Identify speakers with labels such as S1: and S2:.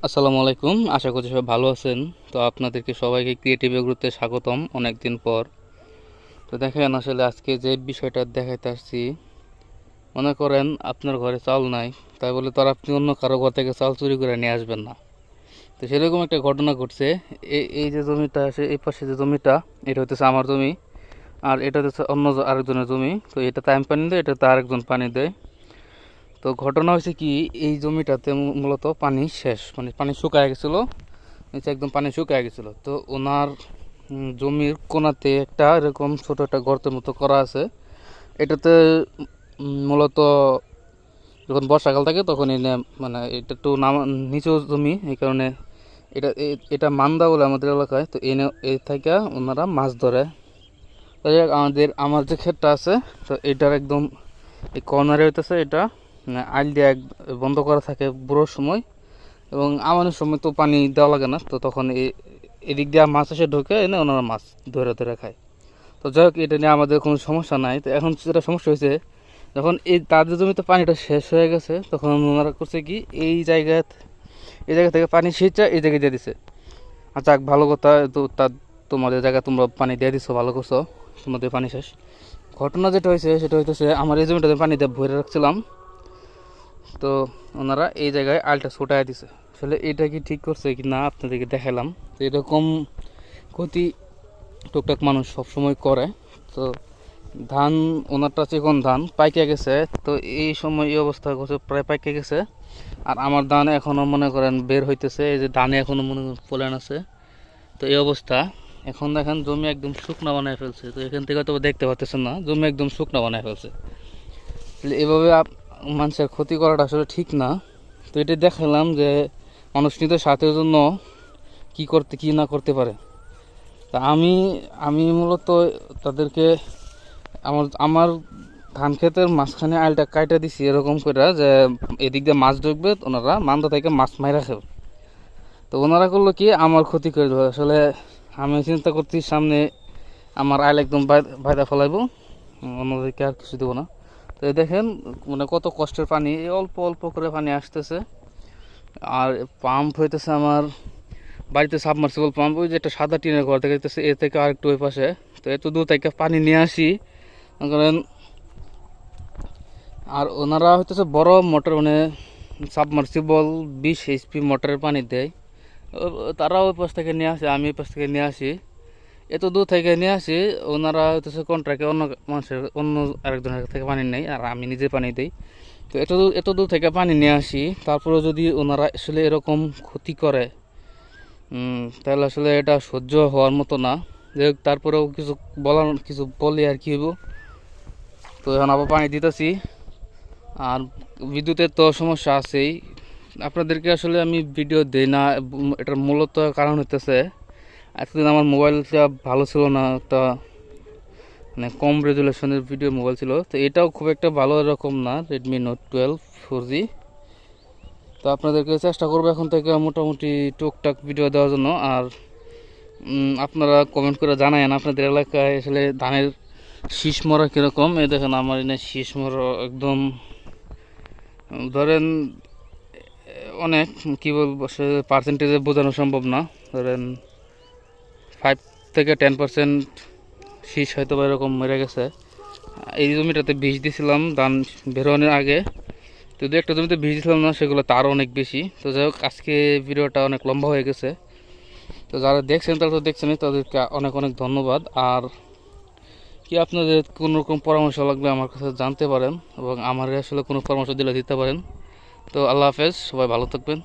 S1: আসসালামু আলাইকুম। আশা করছি সবাই ভালো আছেন। তো আপনাদেরকে সবাইকে ক্রিয়েটিভ এগ্রোতে স্বাগতম অনেকদিন পর। তো দেখেন আসলে আজকে যে বিষয়টা দেখাইতে আসছি, মনে করেন আপনার ঘরে চাল নাই, তাই বলে তো আর আপনি অন্য কারো ঘর থেকে চাল চুরি করে নিয়ে আসবেন না। তো সেরকম একটা ঘটনা ঘটছে। এই যে জমিটা আছে, এই পাশে যে জমিটা, এটা হচ্ছে আমার জমি। আর এটা হচ্ছে অন্য আরেকজনের জমি। তো এটাতে আমি পানি দেয়, এটাতে আরেকজন পানি দেয়। তো ঘটনা হয়েছে কি, এই জমিটাতে মূলত পানি শেষ, মানে পানি শুকায় গেছিলো, নিচে একদম পানি শুকায় গেছিলো। তো ওনার জমির কোনাতে একটা এরকম ছোট একটা গর্তের মতো করা আছে। এটাতে মূলত যখন বর্ষাকাল থাকে তখন এনে, মানে এটা একটু নিচু জমি, এই কারণে এটা মান্দা বলে আমাদের এলাকায়। তো এনে এই থেকে ওনারা মাছ ধরে। তাই আমার যে ক্ষেতটা আছে, তো এটার একদম এই কর্নারে হইতেছে এটা, মানে আইল দিয়ে বন্ধ করা থাকে বুড়োর সময়, এবং আমাদের সময় তো পানি দেওয়া লাগে না। তো তখন এদিক দিয়ে মাছ এসে ঢোকে, এনে ওনারা মাছ ধরে ধরে খায়। তো যাই হোক, এটা নিয়ে আমাদের কোনো সমস্যা নাই। তো এখন যেটা সমস্যা হয়েছে, যখন এই তাদের জমিতে পানিটা শেষ হয়ে গেছে, তখন ওনারা করছে কি, এই জায়গা থেকে পানি সেচা এই জায়গায় দিয়ে দিছে। আচ্ছা, যাক, ভালো কথা। তো তোমাদের জায়গায় তোমরা পানি দিয়ে দিছো, ভালো করছো। তোমাদের পানি শেষ। ঘটনা যেটা হয়েছে সেটা হইতেছে, আমার এই জমিটাতে পানি দিয়ে ভরে রাখছিলাম। তো ওনারা এই জায়গায় আলটা ছোটায় দিছে। আসলে এটা কি ঠিক করছে কি না আপনাদেরকে দেখালাম। তো এরকম ক্ষতি টুকটাক মানুষ সবসময় করে। তো ধান, ওনারটা চিকন ধান পাইকে গেছে। তো এই সময় এই অবস্থা করছে, প্রায় পাইকে গেছে। আর আমার ধান এখনও মনে করেন বের হইতেছে, এই যে ধানে এখনও মনে করেন ফলন আছে। তো এই অবস্থা। এখন দেখেন জমি একদম শুকনা বানায় ফেলছে। তো এখান থেকে তো দেখতে পাচ্ছেন না, জমি একদম শুকনা বানায় ফেলছে। এভাবে মানুষের ক্ষতি করাটা আসলে ঠিক না। তো এটা দেখালাম যে মানুষ নিজের স্বার্থের জন্য কি না করতে পারে। তা আমি আমি মূলত তাদেরকে আমার আমার ধান ক্ষেতের মাঝখানে আলটা কাইটা দিছি এরকম করে, যে এদিক দিয়ে মাছ ঢুকবে, ওনারা মান্দা থেকে মাছ মাইরা খাবে। তো ওনারা করলো কি, আমার ক্ষতি করে দেবে। আসলে আমি চিন্তা করছি সামনে আমার আইল একদম বাইদা ফেলাইবো, অন্যদেরকে আর কিছু দেবো না। তো দেখেন, মানে কত কষ্টের পানি, অল্প অল্প করে পানি আসতেছে। আর পাম্প হইতেছে আমার বাড়িতে, সাবমার্সিবল পাম্প, ওই যে একটা সাদা টিনের ঘর থেকে হইতেছে, এর থেকে আরেকটু ওই পাশে। তো এত দূর থেকে পানি নিয়ে আসি করেন। আর ওনারা হইতেছে বড় মোটর, মানে সাবমার্সিবল 20 HP মোটরের পানি দেয়। তারা ওই পাশ থেকে নিয়ে আসে, আমি ওই পাশ থেকে নিয়ে আসি। এত দূর থেকে নিয়ে আসি, ওনারা হইতেছে কন্ট্রাক্টে অন্য আরেকজনের থেকে পানি নেই, আর আমি নিজে পানি দিই। তো এত দূর থেকে পানি নিয়ে আসি, তারপরে যদি ওনারা আসলে এরকম ক্ষতি করে, তাহলে আসলে এটা সহ্য হওয়ার মতো না। যাই হোক, তারপরেও কিছু বলি আর কি হইব। তো এখন আবার পানি দিতেছি। আর বিদ্যুতের তো সমস্যা আছেই। আপনাদেরকে আসলে আমি ভিডিও দিই না, এটার মূলত কারণ হইতেছে, এতদিন আমার মোবাইলটা ভালো ছিল না, একটা মানে কম রেজুলেশনের ভিডিও মোবাইল ছিল। তো এটাও খুব একটা ভালো এরকম না, রেডমি নোট 12 4G। তো আপনাদেরকে চেষ্টা করবো এখন থেকে মোটামুটি টুকটাক ভিডিও দেওয়ার জন্য। আর আপনারা কমেন্ট করে জানায়েন আপনাদের এলাকায় আসলে ধানের শীষ মরা কীরকম। এই দেখেন আমার এনে শীষ মরা একদম, ধরেন অনেক, কী বলবো, সে পার্সেন্টেজে বোঝানো সম্ভব না। ধরেন 5 থেকে 10% শীষ হয়তো বা এরকম মরে গেছে। এই জমিটাতে বীজ দিয়েছিলাম ধান বেরোনোর আগে। তো দু একটা জমিতে বীজ দিয়েছিলাম না, সেগুলো তারও অনেক বেশি। তো যাই হোক, আজকে ভিডিওটা অনেক লম্বা হয়ে গেছে। তো যারা দেখছেন তারা তো দেখছেনই, তাদেরকে অনেক অনেক ধন্যবাদ। আর কি আপনাদের কোনো রকম পরামর্শ লাগবে আমার কাছে জানতে পারেন, এবং আমার আসলে কোনো পরামর্শ দিলে দিতে পারেন। তো আল্লাহ হাফেজ, সবাই ভালো থাকবেন।